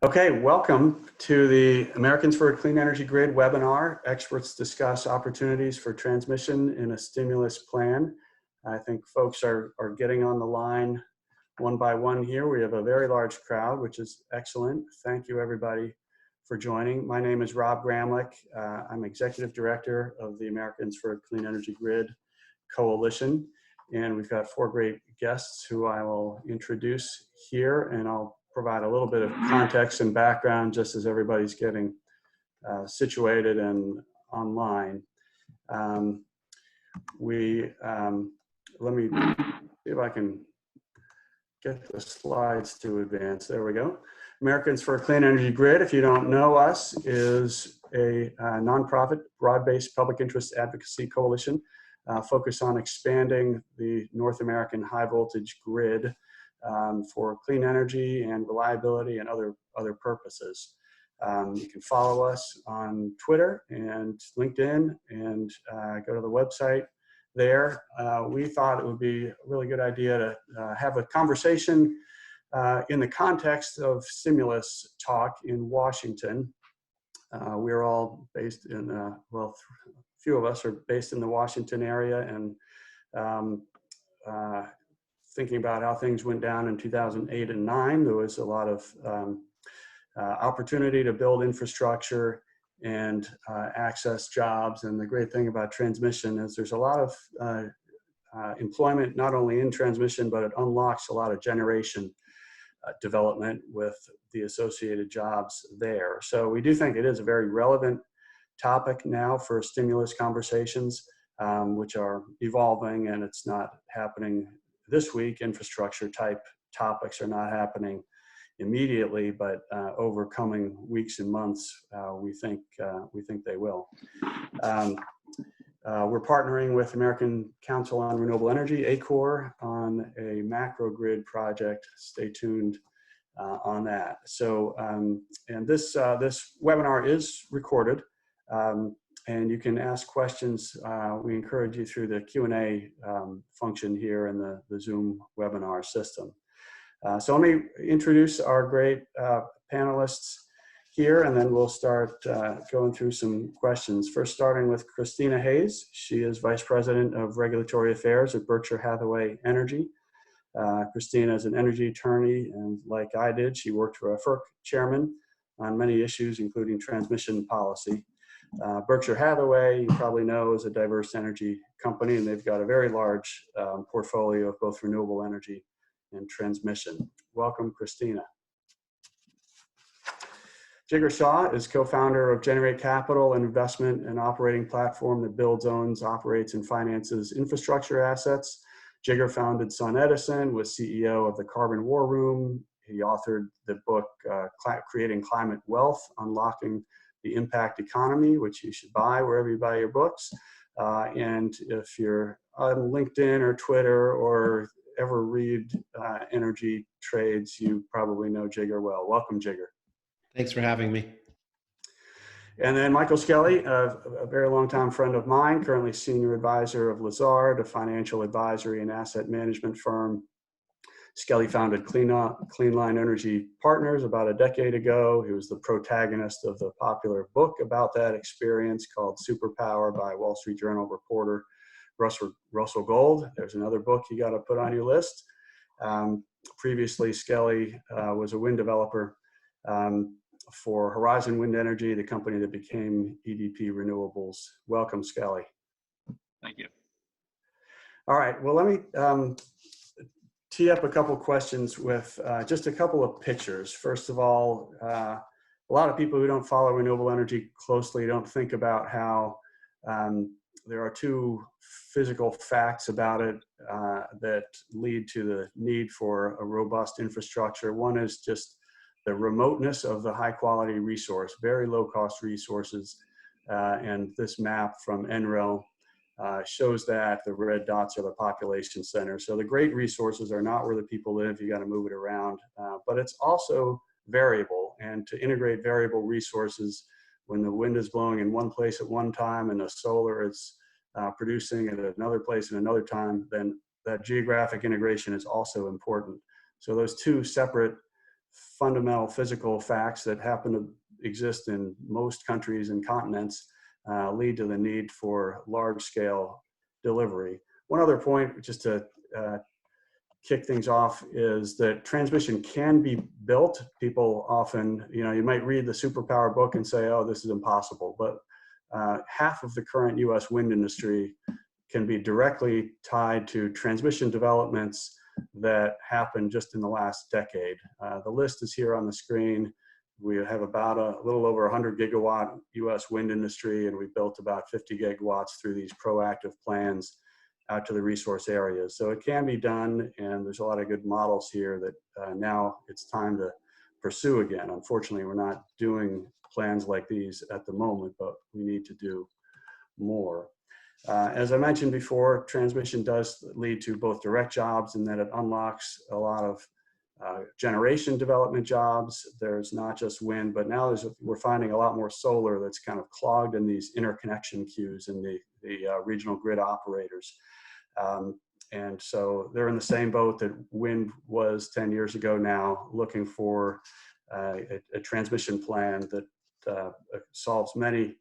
Okay, welcome to the Americans for a Clean Energy Grid webinar. Experts discuss opportunities for transmission in a stimulus plan. I think folks are getting on the line one by one here. We have a very large crowd, which is excellent. Thank you, everybody, for joining. My name is Rob Gramlich. I'm Executive Director of the Americans for a Clean Energy Grid Coalition. And we've got four great guests who I will introduce here, and I'll provide a little bit of context and background just as everybody's getting situated and online. Let me see if I can get the slides to advance. There we go. Americans for a Clean Energy Grid, if you don't know us, is a nonprofit, broad-based public interest advocacy coalition focused on expanding the North American high voltage grid for clean energy and reliability and other purposes. You can follow us on Twitter and LinkedIn and go to the website there. We thought it would be a really good idea to have a conversation in the context of stimulus talk in Washington. We're all based in, well, a few of us are based in the Washington area, and thinking about how things went down in 2008 and 9, there was a lot of opportunity to build infrastructure and access jobs. And the great thing about transmission is there's a lot of employment, not only in transmission, but it unlocks a lot of generation development with the associated jobs there. So we do think it is a very relevant topic now for stimulus conversations, which are evolving, and it's not happening this week. Infrastructure type topics are not happening immediately, but over coming weeks and months, we think they will. We're partnering with American Council on Renewable Energy, ACORE, on a macro grid project. Stay tuned on that. So, and this webinar is recorded, and you can ask questions. We encourage you through the Q&A function here in the Zoom webinar system. So let me introduce our great panelists here, and then we'll start going through some questions. First, starting with Christina Hayes. She is Vice President of Regulatory Affairs at Berkshire Hathaway Energy. Christina is an energy attorney, and like I did, she worked for a FERC chairman on many issues, including transmission policy. Berkshire Hathaway, you probably know, is a diverse energy company, and they've got a very large portfolio of both renewable energy and transmission. Welcome, Christina. Jigar Shah is co-founder of Generate Capital, an investment and operating platform that builds, owns, operates, and finances infrastructure assets. Jigar founded SunEdison, was CEO of the Carbon War Room. He authored the book, Creating Climate Wealth, Unlocking the Impact Economy, which you should buy wherever you buy your books. And if you're on LinkedIn or Twitter or ever read energy trades, you probably know Jigar well. Welcome, Jigar. Thanks for having me. And then Michael Skelly, a very long-time friend of mine, currently senior advisor of Lazard, a financial advisory and asset management firm. Skelly founded Cleanline Energy Partners about a decade ago. He was the protagonist of the popular book about that experience called Superpower by Wall Street Journal reporter Russell Gold. There's another book you got to put on your list. Previously, Skelly was a wind developer for Horizon Wind Energy, the company that became EDP Renewables. Welcome, Skelly. Thank you. All right, well, let me tee up a couple questions with just a couple of pictures. First of all, a lot of people who don't follow renewable energy closely don't think about how there are two physical facts about it that lead to the need for a robust infrastructure. One is just the remoteness of the high quality resource, very low cost resources. And this map from NREL shows that the red dots are the population centers. So the great resources are not where the people live. You got to move it around, but it's also variable. And to integrate variable resources, when the wind is blowing in one place at one time and the solar is producing at another place at another time, then that geographic integration is also important. So those two separate fundamental physical facts that happen to exist in most countries and continents lead to the need for large-scale delivery. One other point, just to kick things off, is that transmission can be built. People often, you might read the superpower book and say, oh, this is impossible. But half of the current US wind industry can be directly tied to transmission developments that happened just in the last decade. The list is here on the screen. We have about a little over 100 gigawatt US wind industry, and we built about 50 gigawatts through these proactive plans out to the resource areas. So it can be done, and there's a lot of good models here that now it's time to pursue again. Unfortunately, we're not doing plans like these at the moment, but we need to do more. As I mentioned before, transmission does lead to both direct jobs, and then it unlocks a lot of generation development jobs. There's not just wind, but now we're finding a lot more solar that's kind of clogged in these interconnection queues in the regional grid operators. And so they're in the same boat that wind was 10 years ago now, looking for a transmission plan that solves many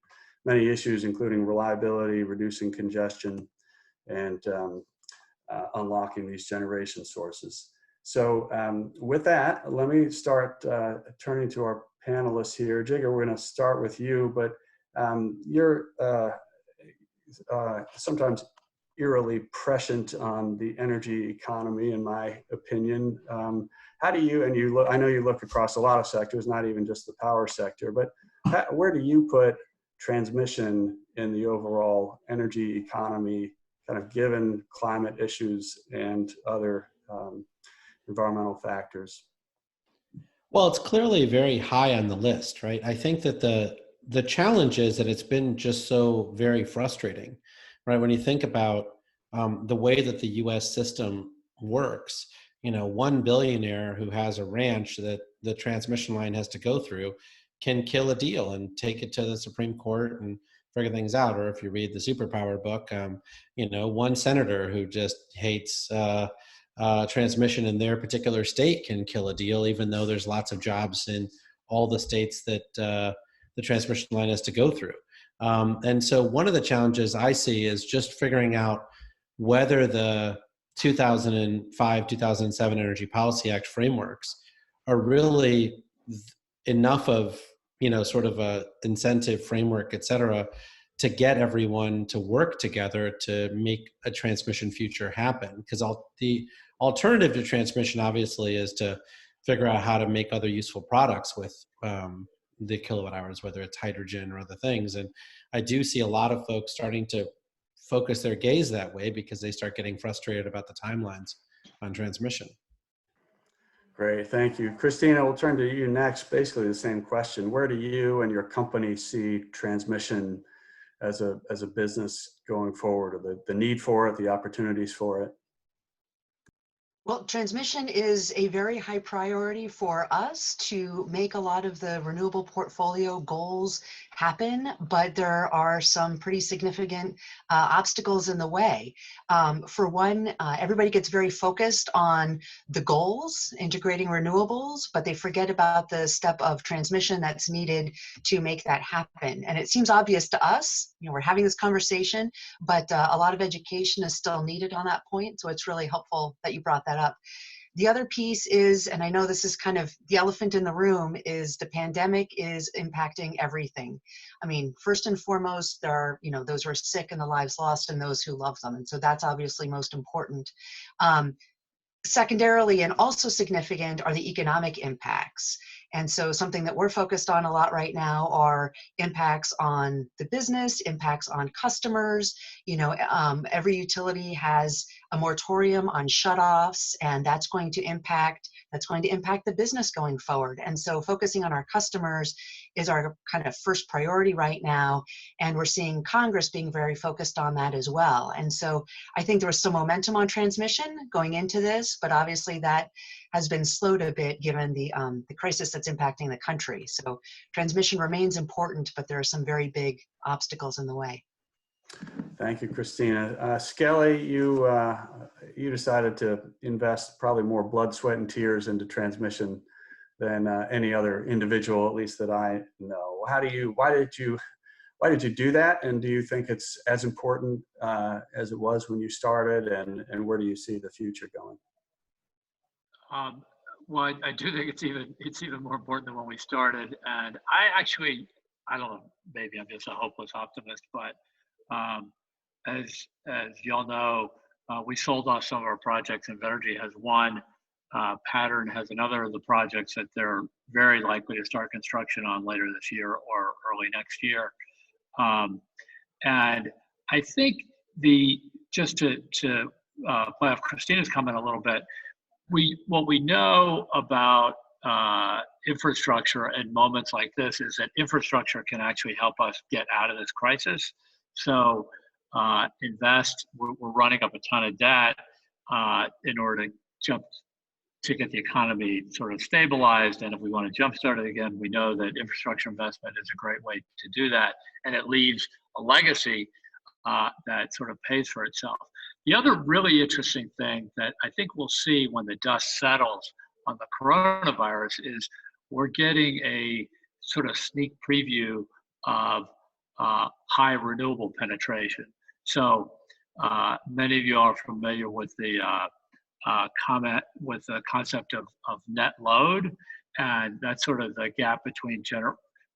issues, including reliability, reducing congestion, and unlocking these generation sources. So with that, let me start turning to our panelists here. Jigar, we're going to start with you, but you're sometimes eerily prescient on the energy economy, in my opinion. How do you, and you look, I know you look across a lot of sectors, not even just the power sector, but where do you put transmission in the overall energy economy, kind of given climate issues and other environmental factors? Well, it's clearly very high on the list, right? I think that the challenge is that it's been just so very frustrating, right? When you think about the way that the U.S. system works, one billionaire who has a ranch that the transmission line has to go through can kill a deal and take it to the Supreme Court and figure things out. Or if you read the superpower book, one senator who just hates transmission in their particular state can kill a deal, even though there's lots of jobs in all the states that the transmission line has to go through. And so one of the challenges I see is just figuring out whether the 2005-2007 Energy Policy Act frameworks are really enough of, sort of a incentive framework, et cetera, to get everyone to work together to make a transmission future happen. Because the alternative to transmission, obviously, is to figure out how to make other useful products with the kilowatt hours, whether it's hydrogen or other things. And I do see a lot of folks starting to focus their gaze that way because they start getting frustrated about the timelines on transmission. Great, thank you. Christina, we'll turn to you next. Basically the same question. Where do you and your company see transmission as a business going forward, or the need for it, the opportunities for it? Well, transmission is a very high priority for us to make a lot of the renewable portfolio goals happen, but there are some pretty significant obstacles in the way. For one, everybody gets very focused on the goals, integrating renewables, but they forget about the step of transmission that's needed to make that happen. And it seems obvious to us, we're having this conversation, but a lot of education is still needed on that point. So it's really helpful that you brought that up. The other piece is, and I know this is kind of the elephant in the room, is the pandemic is impacting everything. I mean, first and foremost, there are, those who are sick and the lives lost and those who love them. And so that's obviously most important. Secondarily, and also significant, are the economic impacts. And so something that we're focused on a lot right now are impacts on the business, impacts on customers. Every utility has a moratorium on shutoffs, and that's going to impact the business going forward. And so focusing on our customers is our kind of first priority right now. And we're seeing Congress being very focused on that as well. And so I think there was some momentum on transmission going into this, but obviously that has been slowed a bit given the crisis that's impacting the country. So transmission remains important, but there are some very big obstacles in the way. Thank you, Christina. Skelly, you decided to invest probably more blood, sweat, and tears into transmission than any other individual, at least that I know. Why did you do that? And do you think it's as important as it was when you started? And where do you see the future going? Um, well, I do think it's even more important than when we started. And I don't know, maybe I'm just a hopeless optimist, but um, as y'all know, we sold off some of our projects. Invenergy has one. Pattern has another of the projects that they're very likely to start construction on later this year or early next year. And I think just to play off Christina's comment a little bit, what we know about infrastructure in moments like this is that infrastructure can actually help us get out of this crisis. So we're running up a ton of debt in order to get the economy sort of stabilized. And if we want to jumpstart it again, we know that infrastructure investment is a great way to do that. And it leaves a legacy that sort of pays for itself. The other really interesting thing that I think we'll see when the dust settles on the coronavirus is we're getting a sort of sneak preview of high renewable penetration. So many of you are familiar with the concept of net load, and that's sort of the gap between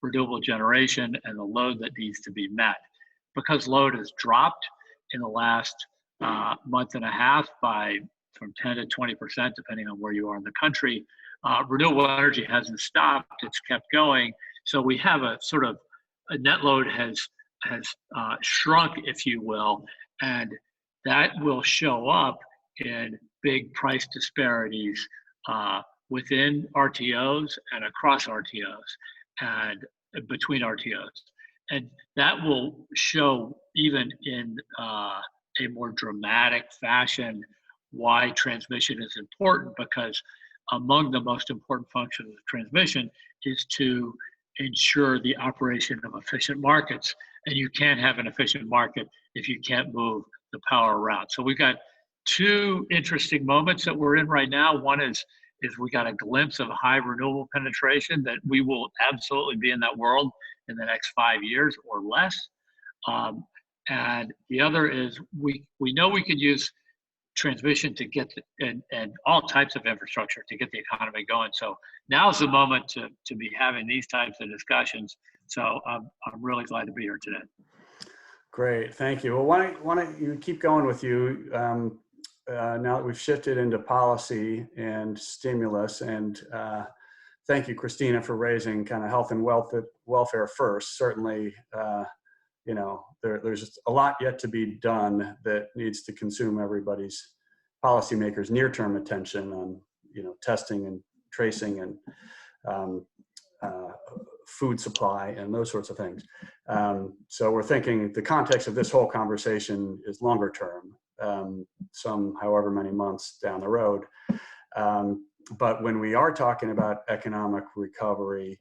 renewable generation and the load that needs to be met. Because load has dropped in the last month and a half from 10 to 20%, depending on where you are in the country, renewable energy hasn't stopped; it's kept going. So we have a sort of a net load has shrunk, if you will, and that will show up in big price disparities within RTOs and across RTOs and between RTOs. And that will show even in a more dramatic fashion why transmission is important, because among the most important functions of transmission is to ensure the operation of efficient markets. And you can't have an efficient market if you can't move the power around. So we've got two interesting moments that we're in right now. One is we got a glimpse of high renewable penetration, that we will absolutely be in that world in the next 5 years or less. And the other is we know we could use transmission to get and all types of infrastructure to get the economy going. So now's the moment to be having these types of discussions. So I'm really glad to be here today. Great, thank you. Well, why don't you keep going with you now that we've shifted into policy and stimulus, and thank you, Christina, for raising kind of health and welfare first. Certainly, you know, there's just a lot yet to be done that needs to consume everybody's policymakers' near-term attention on, you know, testing and tracing and food supply and those sorts of things. So we're thinking the context of this whole conversation is longer term, some however many months down the road. But when we are talking about economic recovery,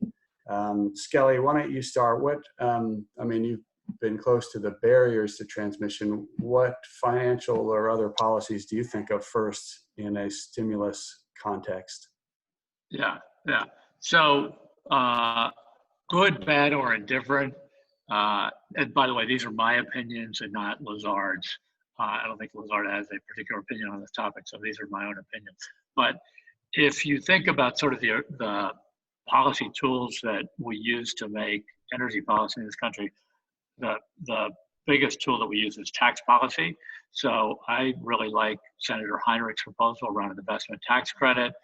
Skelly, why don't you start? I mean, you've been close to the barriers to transmission. What financial or other policies do you think of first in a stimulus context? Yeah. So good, bad, or indifferent. And by the way, these are my opinions and not Lazard's. I don't think Lazard has a particular opinion on this topic, so these are my own opinions. But if you think about sort of the policy tools that we use to make energy policy in this country, the biggest tool that we use is tax policy. So I really like Senator Heinrich's proposal around an investment tax credit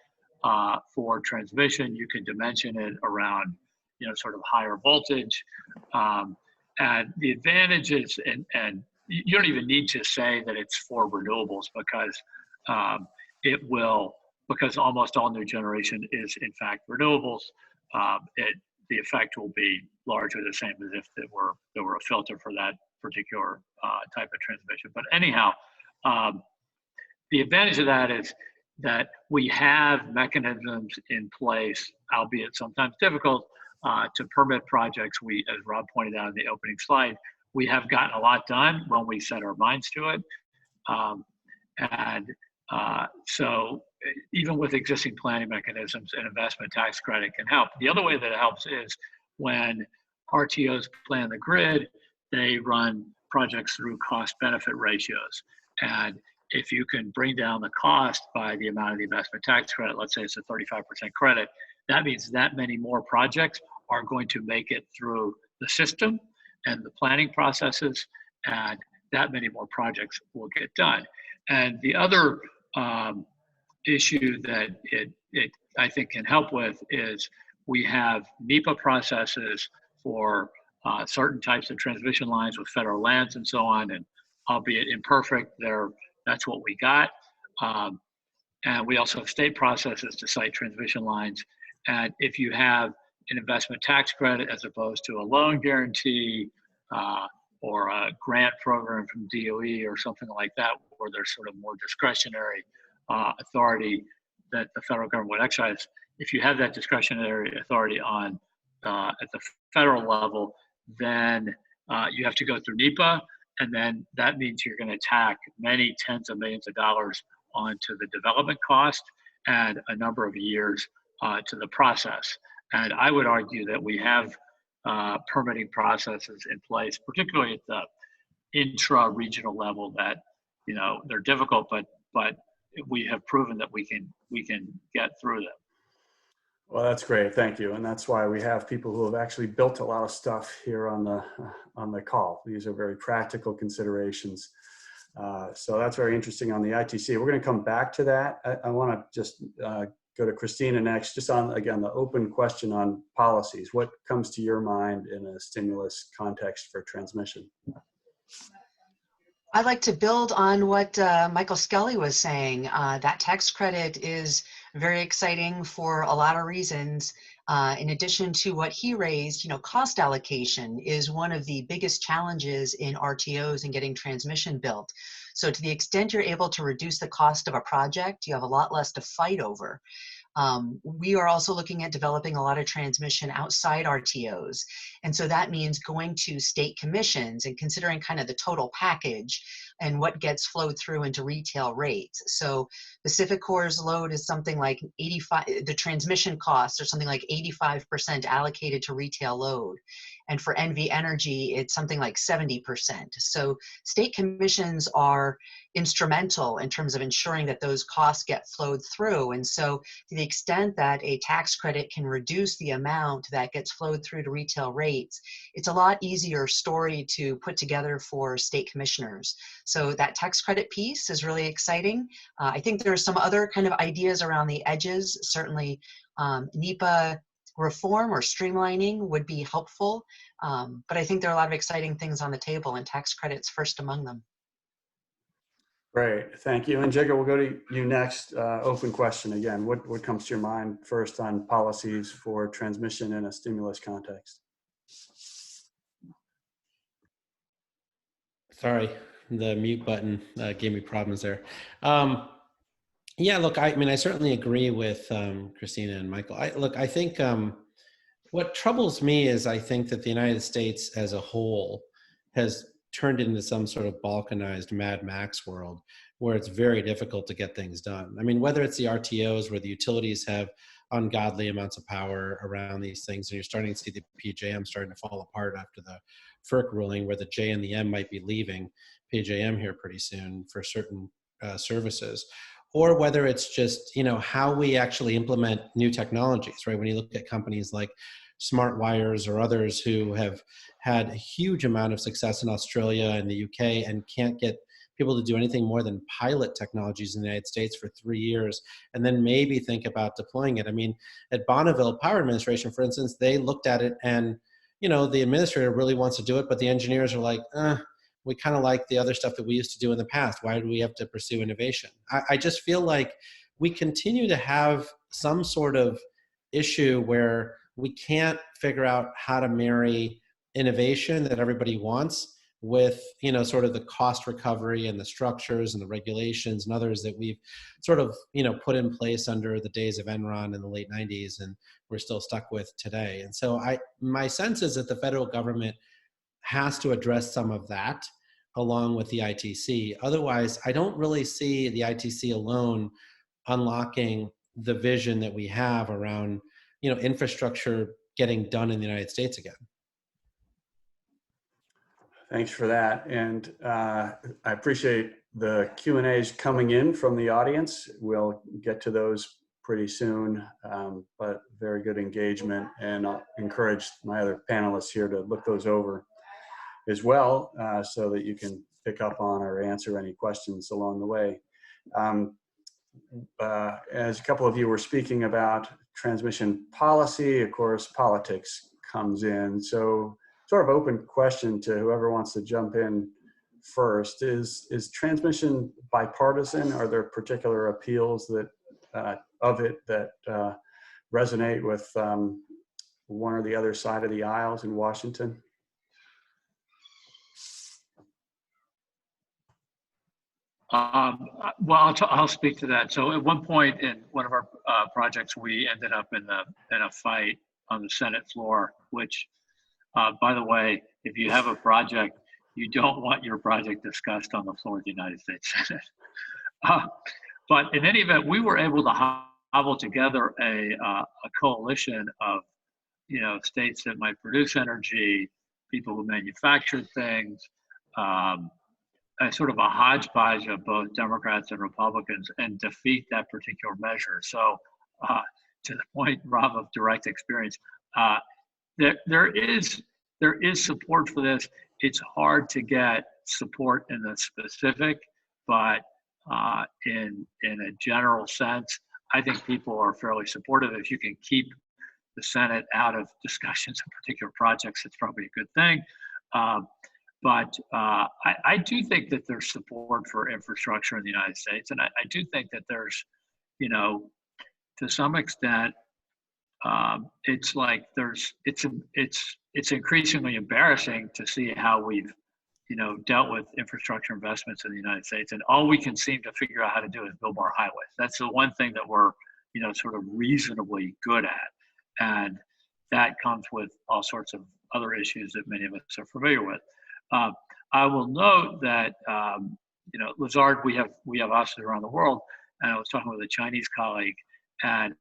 for transmission. You can dimension it around, you know, sort of higher voltage. And the advantages, and you don't even need to say that it's for renewables, because because almost all new generation is in fact renewables. The effect will be largely the same as if there were a filter for that particular type of transmission. But anyhow, the advantage of that is that we have mechanisms in place, albeit sometimes difficult, to permit projects. As Rob pointed out in the opening slide, we have gotten a lot done when we set our minds to it. So even with existing planning mechanisms, an investment tax credit can help. The other way that it helps is when RTOs plan the grid, they run projects through cost benefit ratios. And if you can bring down the cost by the amount of the investment tax credit, let's say it's a 35% credit, that means that many more projects are going to make it through the system and the planning processes, and that many more projects will get done. And the other issue that it I think can help with is we have NEPA processes for certain types of transmission lines with federal lands and so on, and albeit imperfect, that's what we got. And we also have state processes to site transmission lines. And if you have an investment tax credit as opposed to a loan guarantee or a grant program from DOE or something like that, where there's sort of more discretionary authority that the federal government would exercise, if you have that discretionary authority on at the federal level, then you have to go through NEPA, and then that means you're going to tack many tens of millions of dollars onto the development cost and a number of years to the process. And I would argue that we have permitting processes in place, particularly at the intra-regional level, that they're difficult, but we have proven that we can get through them. Well, that's great. Thank you. And that's why we have people who have actually built a lot of stuff here on the call. These are very practical considerations. So that's very interesting on the ITC. We're going to come back to that. I want to just go to Christina next, just on, again, the open question on policies. What comes to your mind in a stimulus context for transmission? I'd like to build on what Michael Skelly was saying. That tax credit is very exciting for a lot of reasons. In addition to what he raised, cost allocation is one of the biggest challenges in RTOs and getting transmission built. So to the extent you're able to reduce the cost of a project, you have a lot less to fight over. We are also looking at developing a lot of transmission outside RTOs. And so that means going to state commissions and considering kind of the total package and what gets flowed through into retail rates. So PacifiCorp's load is something like 85, the transmission costs are something like 85% allocated to retail load. And for NV Energy, it's something like 70%. So state commissions are instrumental in terms of ensuring that those costs get flowed through. And so to the extent that a tax credit can reduce the amount that gets flowed through to retail rates, it's a lot easier story to put together for state commissioners. So that tax credit piece is really exciting. I think there are some other kind of ideas around the edges. Certainly NEPA reform or streamlining would be helpful. But I think there are a lot of exciting things on the table, and tax credits first among them. Great, thank you. And Jigar, we'll go to you next. Open question again. What comes to your mind first on policies for transmission in a stimulus context? Sorry, the mute button gave me problems there. Yeah, look, I certainly agree with Christina and Michael. I think what troubles me is I think that the United States as a whole has turned into some sort of balkanized Mad Max world where it's very difficult to get things done. I mean, whether it's the RTOs where the utilities have ungodly amounts of power around these things, and you're starting to see the PJM starting to fall apart after the FERC ruling where the J and the M might be leaving PJM here pretty soon for certain services, or whether it's just, how we actually implement new technologies, right? When you look at companies like Smart Wires or others who have had a huge amount of success in Australia and the UK and can't get people to do anything more than pilot technologies in the United States for 3 years and then maybe think about deploying it. I mean, at Bonneville Power Administration, for instance, they looked at it and, the administrator really wants to do it, but the engineers are like, we kind of like the other stuff that we used to do in the past. Why do we have to pursue innovation? I just feel like we continue to have some sort of issue where we can't figure out how to marry innovation that everybody wants with, sort of the cost recovery and the structures and the regulations and others that we've sort of, put in place under the days of Enron in the late 90s and we're still stuck with today. And so my sense is that the federal government has to address some of that along with the ITC. Otherwise, I don't really see the ITC alone unlocking the vision that we have around, infrastructure getting done in the United States again. Thanks for that. And I appreciate the Q&As coming in from the audience. We'll get to those pretty soon, but very good engagement. And I'll encourage my other panelists here to look those over as well, so that you can pick up on or answer any questions along the way. As a couple of you were speaking about transmission policy, of course, politics comes in. So sort of open question to whoever wants to jump in first. Is transmission bipartisan? Are there particular appeals that of it that resonate with one or the other side of the aisles in Washington? Well, I'll speak to that. So at one point in one of our projects, we ended up in a fight on the Senate floor, which, by the way, if you have a project, you don't want your project discussed on the floor of the United States Senate. But in any event, we were able to hobble together a coalition of, states that might produce energy, people who manufacture things, a sort of a hodgepodge of both Democrats and Republicans, and defeat that particular measure. So to the point, Rob, of direct experience, there is support for this. It's hard to get support in the specific, but in a general sense, I think people are fairly supportive. If you can keep the Senate out of discussions of particular projects, it's probably a good thing. But I do think that there's support for infrastructure in the United States. And I do think that there's, to some extent, it's like it's increasingly embarrassing to see how we've, dealt with infrastructure investments in the United States. And all we can seem to figure out how to do is build more highways. That's the one thing that we're, sort of reasonably good at. And that comes with all sorts of other issues that many of us are familiar with. I will note that, Lazard, we have offices around the world, and I was talking with a Chinese colleague, and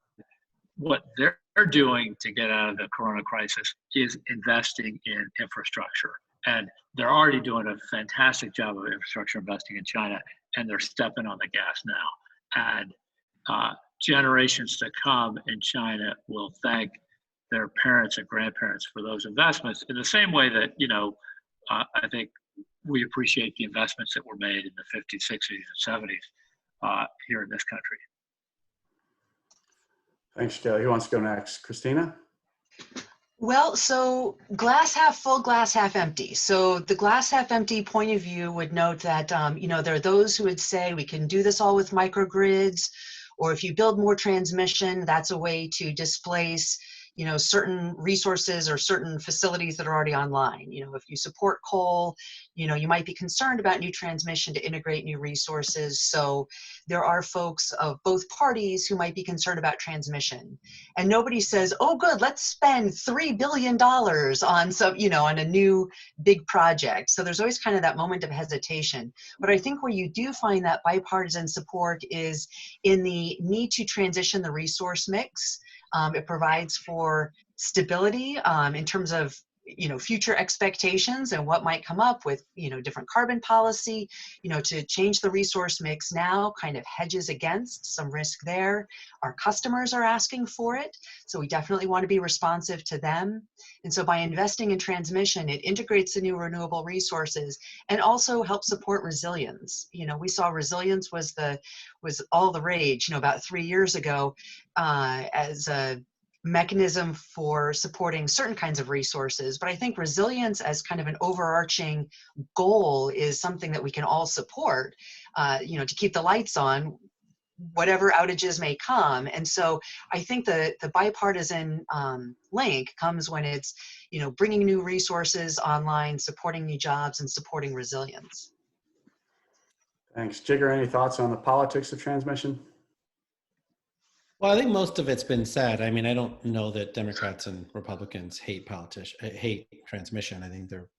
what they're doing to get out of the Corona crisis is investing in infrastructure. And they're already doing a fantastic job of infrastructure investing in China, and they're stepping on the gas now. And generations to come in China will thank their parents and grandparents for those investments in the same way that, I think we appreciate the investments that were made in the 50s, 60s, and 70s here in this country. Thanks, Kelly. Who wants to go next? Christina? Well, so glass half full, glass half empty. So the glass half empty point of view would note that, there are those who would say we can do this all with microgrids, or if you build more transmission, that's a way to displace certain resources or certain facilities that are already online. If you support coal, you might be concerned about new transmission to integrate new resources. So there are folks of both parties who might be concerned about transmission. And nobody says, oh, good, let's spend $3 billion on some, on a new big project. So there's always kind of that moment of hesitation. But I think where you do find that bipartisan support is in the need to transition the resource mix. It provides for stability in terms of future expectations and what might come up with different carbon policy. To change the resource mix now kind of hedges against some risk there. Our customers are asking for it, so we definitely want to be responsive to them. And so by investing in transmission, it integrates the new renewable resources and also helps support resilience. We saw resilience was all the rage about 3 years ago as a mechanism for supporting certain kinds of resources. But I think resilience as kind of an overarching goal is something that we can all support, to keep the lights on, whatever outages may come. And so I think the bipartisan link comes when it's, bringing new resources online, supporting new jobs, and supporting resilience. Thanks. Jigar, any thoughts on the politics of transmission? Well, I think most of it's been said. I mean, I don't know that Democrats and Republicans hate transmission. I think they're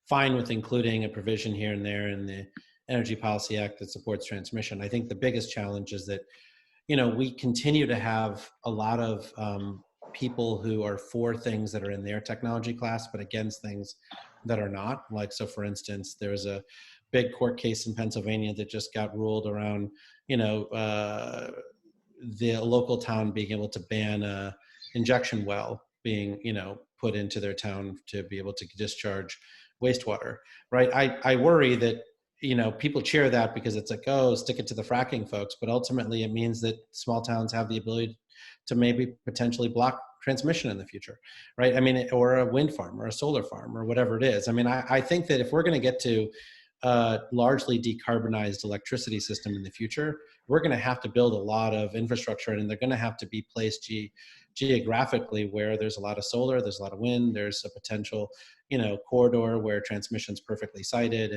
fine with including a provision here and there in the Energy Policy Act that supports transmission. I think the biggest challenge is that, we continue to have a lot of people who are for things that are in their technology class, but against things that are not. Like, so for instance, there's a big court case in Pennsylvania that just got ruled around, the local town being able to ban a injection well being, put into their town to be able to discharge wastewater, right? I worry that, people cheer that because it's like, oh, stick it to the fracking folks, but ultimately it means that small towns have the ability to maybe potentially block transmission in the future, right? I mean, or a wind farm or a solar farm or whatever it is. I mean, I think that if we're going to get to a largely decarbonized electricity system in the future, we're going to have to build a lot of infrastructure, and they're going to have to be placed geographically where there's a lot of solar, there's a lot of wind, there's a potential, corridor where transmission's perfectly sited,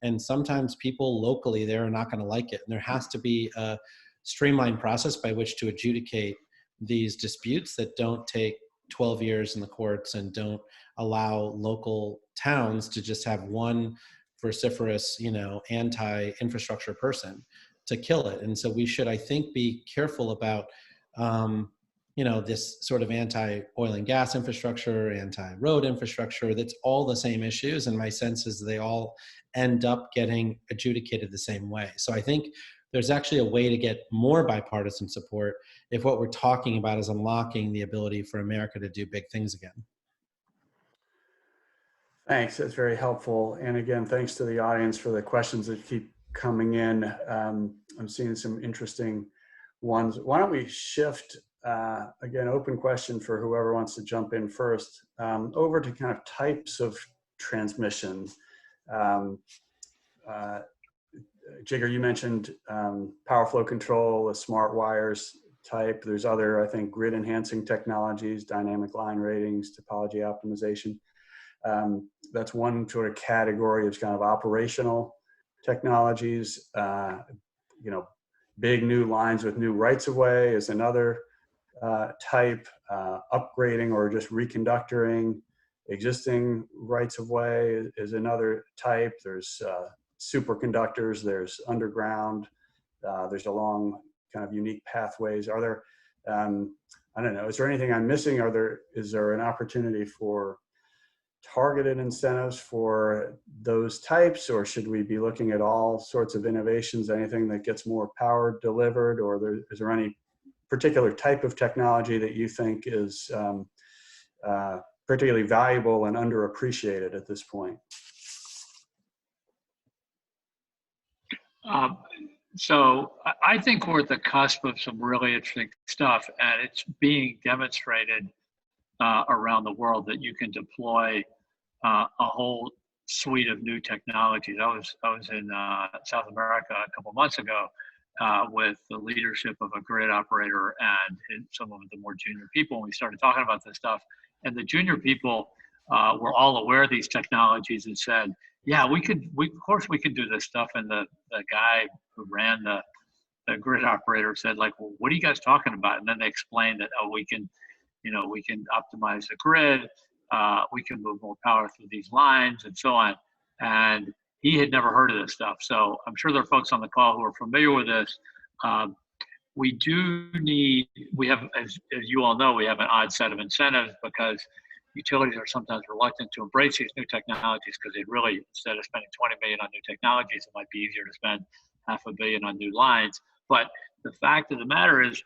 and sometimes people locally there are not going to like it, and there has to be a streamlined process by which to adjudicate these disputes that don't take 12 years in the courts and don't allow local towns to just have one vociferous, anti-infrastructure person to kill it. And so we should, I think, be careful about, this sort of anti-oil and gas infrastructure, anti-road infrastructure. That's all the same issues. And my sense is they all end up getting adjudicated the same way. So I think there's actually a way to get more bipartisan support if what we're talking about is unlocking the ability for America to do big things again. Thanks, that's very helpful. And again, thanks to the audience for the questions that keep coming in. I'm seeing some interesting ones. Why don't we shift, again, open question for whoever wants to jump in first, over to kind of types of transmission. Jigar, you mentioned power flow control, the smart wires type. There's other, I think, grid enhancing technologies, dynamic line ratings, topology optimization. That's one sort of category of kind of operational technologies. Big new lines with new rights of way is another type. Upgrading or just reconductoring existing rights of way is another type. There's superconductors, there's underground, there's along kind of unique pathways. Are there, I don't know, is there anything I'm missing? Is there an opportunity for targeted incentives for those types, or should we be looking at all sorts of innovations, anything that gets more power delivered, or is there any particular type of technology that you think is particularly valuable and underappreciated at this point? So I think we're at the cusp of some really interesting stuff, and it's being demonstrated around the world that you can deploy a whole suite of new technologies. I was in South America a couple months ago with the leadership of a grid operator and some of the more junior people, and we started talking about this stuff. And the junior people were all aware of these technologies and said, yeah, of course we could do this stuff. And the guy who ran the grid operator said, like, well, what are you guys talking about? And then they explained that, oh, we can optimize the grid, we can move more power through these lines and so on. And he had never heard of this stuff. So I'm sure there are folks on the call who are familiar with this. We have, as you all know, we have an odd set of incentives because utilities are sometimes reluctant to embrace these new technologies because they'd really, instead of spending $20 million on new technologies, it might be easier to spend $500 million on new lines. But the fact of the matter is,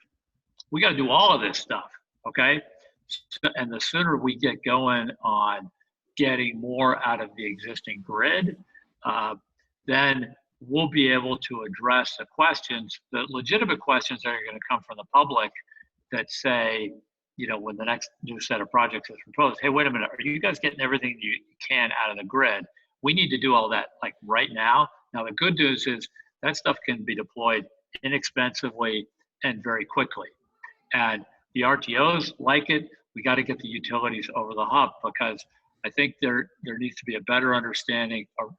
we got to do all of this stuff, okay? And the sooner we get going on getting more out of the existing grid, then we'll be able to address the questions, the legitimate questions that are going to come from the public that say, when the next new set of projects is proposed, hey, wait a minute, are you guys getting everything you can out of the grid? We need to do all that like right now. Now, the good news is that stuff can be deployed inexpensively and very quickly. And the RTOs like it. We got to get the utilities over the hump, because I think there needs to be a better understanding of,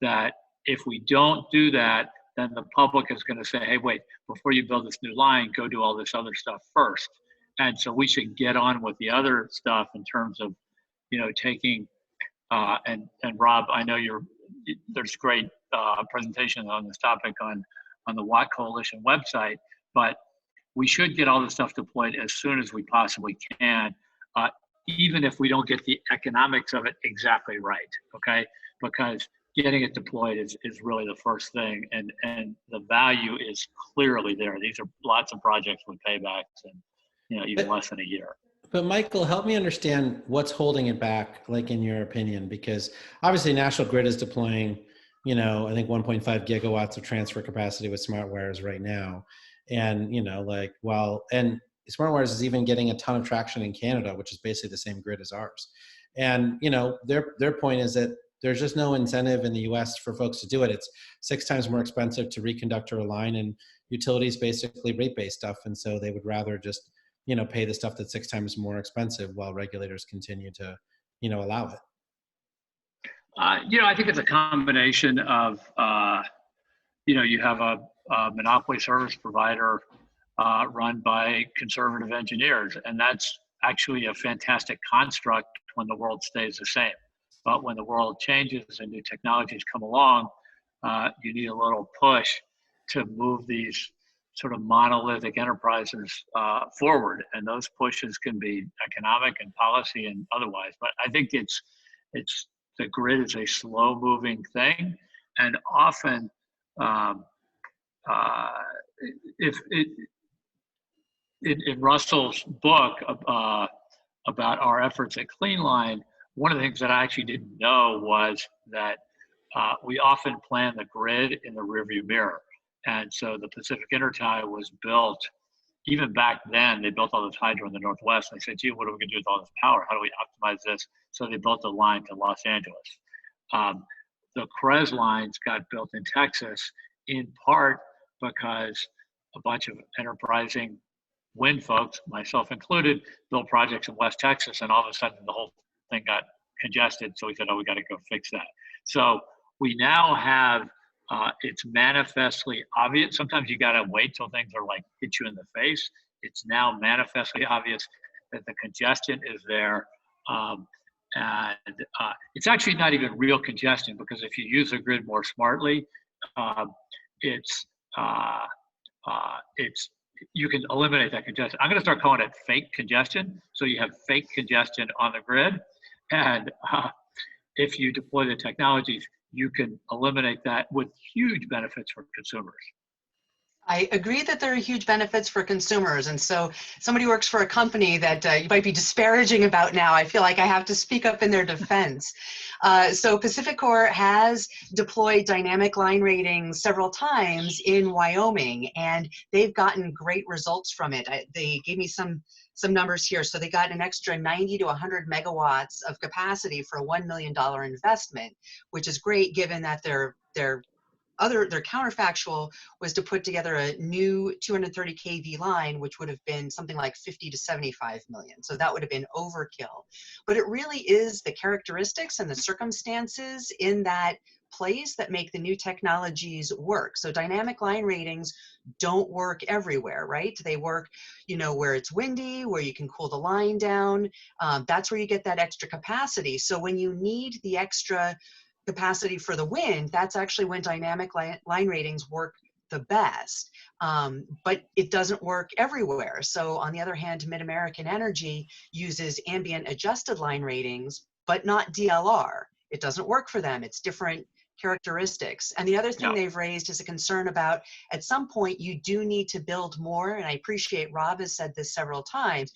that if we don't do that, then the public is going to say, hey, wait, before you build this new line, go do all this other stuff first. And so we should get on with the other stuff in terms of, taking, and Rob, I know there's great presentation on this topic on the Watt Coalition website, but we should get all this stuff deployed as soon as we possibly can, even if we don't get the economics of it exactly right, okay? Because getting it deployed is really the first thing, and the value is clearly there. These are lots of projects with paybacks and, you know, even less than a year. But Michael, help me understand what's holding it back, like in your opinion, because obviously National Grid is deploying, you know, I think 1.5 gigawatts of transfer capacity with SmartWires right now. And, you know, like, well, and SmartWires is even getting a ton of traction in Canada, which is basically the same grid as ours. And, you know, their point is that there's just no incentive in the US for folks to do it. It's 6 times more expensive to reconductor a line, and utilities basically rate-based stuff. And so they would rather just, you know, pay the stuff that's 6 times more expensive while regulators continue to, you know, allow it. You know, I think it's a combination of, you know, you have a monopoly service provider run by conservative engineers, and that's actually a fantastic construct when the world stays the same. But when the world changes and new technologies come along, you need a little push to move these sort of monolithic enterprises forward, and those pushes can be economic and policy and otherwise. But I think it's the grid is a slow-moving thing, and often, in Russell's book about our efforts at Cleanline, one of the things that I actually didn't know was that we often plan the grid in the rearview mirror. And so the Pacific Intertie was built, even back then, they built all this hydro in the Northwest. And they said, gee, what are we gonna do with all this power? How do we optimize this? So they built a line to Los Angeles. The CREZ lines got built in Texas in part because a bunch of enterprising wind folks, myself included, built projects in West Texas, and all of a sudden the whole thing got congested. So we said, oh, we got to go fix that. So we now have, it's manifestly obvious. Sometimes you got to wait till things are like hit you in the face. It's now manifestly obvious that the congestion is there. And it's actually not even real congestion, because if you use the grid more smartly, you can eliminate that congestion. I'm going to start calling it fake congestion. So you have fake congestion on the grid, and if you deploy the technologies, you can eliminate that with huge benefits for consumers. I agree that there are huge benefits for consumers. And so somebody who works for a company that you might be disparaging about now, I feel like I have to speak up in their defense. So PacifiCorp has deployed dynamic line ratings several times in Wyoming, and they've gotten great results from it. They gave me some numbers here. So they got an extra 90 to 100 megawatts of capacity for a $1 million investment, which is great given that their counterfactual was to put together a new 230 kV line, which would have been something like 50 to 75 million. So that would have been overkill. But it really is the characteristics and the circumstances in that place that make the new technologies work. So dynamic line ratings don't work everywhere, right? They work, you know, where it's windy, where you can cool the line down. That's where you get that extra capacity. So when you need the extra capacity for the wind, that's actually when dynamic line ratings work the best. But it doesn't work everywhere. So on the other hand, MidAmerican Energy uses ambient adjusted line ratings, but not DLR. It doesn't work for them. It's different characteristics. And the other thing they've raised is a concern about, at some point, you do need to build more. And I appreciate Rob has said this several times.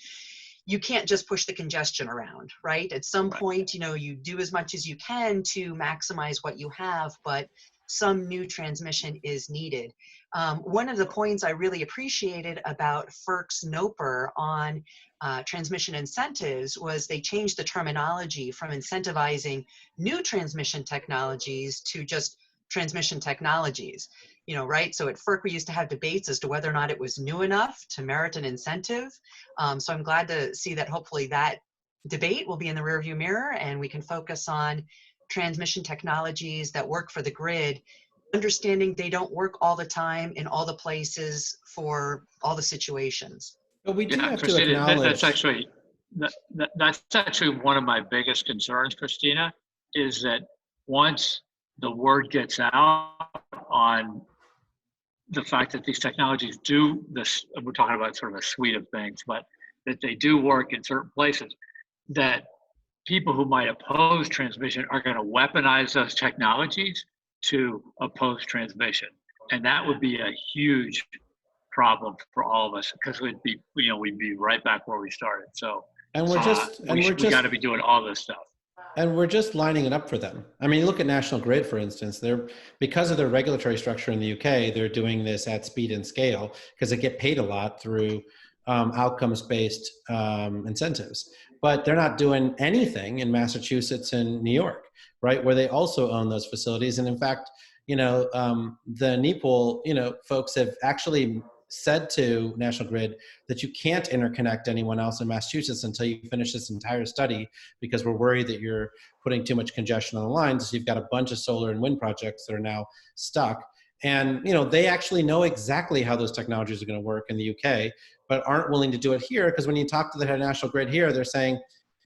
You can't just push the congestion around, right? At some point, you know, you do as much as you can to maximize what you have, but some new transmission is needed. One of the points I really appreciated about FERC's NOPR on transmission incentives was they changed the terminology from incentivizing new transmission technologies to just transmission technologies. You know, right? So at FERC, we used to have debates as to whether or not it was new enough to merit an incentive. So I'm glad to see that hopefully that debate will be in the rearview mirror and we can focus on transmission technologies that work for the grid, understanding they don't work all the time in all the places for all the situations. But we do have to acknowledge. That's actually one of my biggest concerns, Christina, is that once the word gets out on the fact that these technologies do this, we're talking about sort of a suite of things, but that they do work in certain places, that people who might oppose transmission are going to weaponize those technologies to oppose transmission. And that would be a huge problem for all of us, because we'd be right back where we started. So And we're just, we got to be doing all this stuff. and we're just lining it up for them. I mean, look at National Grid, for instance. They're, because of their regulatory structure in the UK, they're doing this at speed and scale because they get paid a lot through outcomes-based incentives. But they're not doing anything in Massachusetts and New York, right, where they also own those facilities. And in fact, the NEPOL, folks have actually said to National Grid that you can't interconnect anyone else in Massachusetts until you finish this entire study, because we're worried that you're putting too much congestion on the lines. So you've got a bunch of solar and wind projects that are now stuck. And they actually know exactly how those technologies are going to work in the UK, but aren't willing to do it here, because when you talk to the head of National Grid here, they're saying,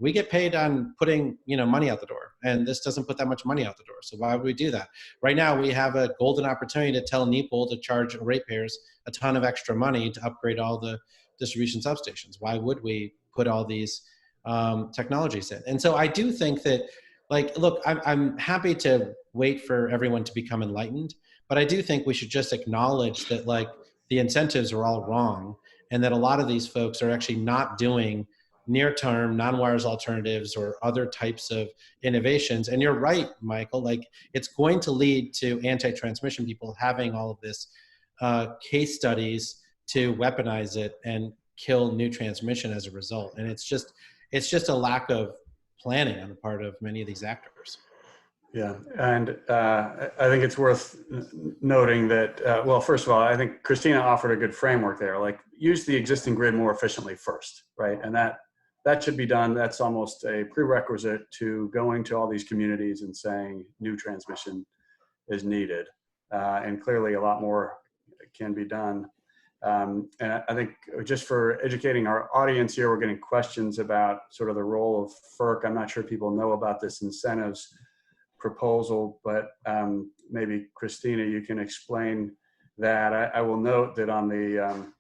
we get paid on putting money out the door, and this doesn't put that much money out the door. So why would we do that? Right now, we have a golden opportunity to tell NEPOL to charge ratepayers a ton of extra money to upgrade all the distribution substations. Why would we put all these technologies in? And so I do think that, look, I'm happy to wait for everyone to become enlightened, but I do think we should just acknowledge that the incentives are all wrong, and that a lot of these folks are actually not doing near-term non-wires alternatives or other types of innovations. And you're right, Michael, it's going to lead to anti-transmission people having all of this case studies to weaponize it and kill new transmission as a result. And it's just a lack of planning on the part of many of these actors. Yeah, and I think it's worth noting that, well, first of all, I think Christina offered a good framework there, use the existing grid more efficiently first, right? And that should be done. That's almost a prerequisite to going to all these communities and saying new transmission is needed. And clearly a lot more can be done. And I think just for educating our audience here, we're getting questions about sort of the role of FERC. I'm not sure people know about this incentives proposal, but maybe Christina, you can explain that. I will note that on the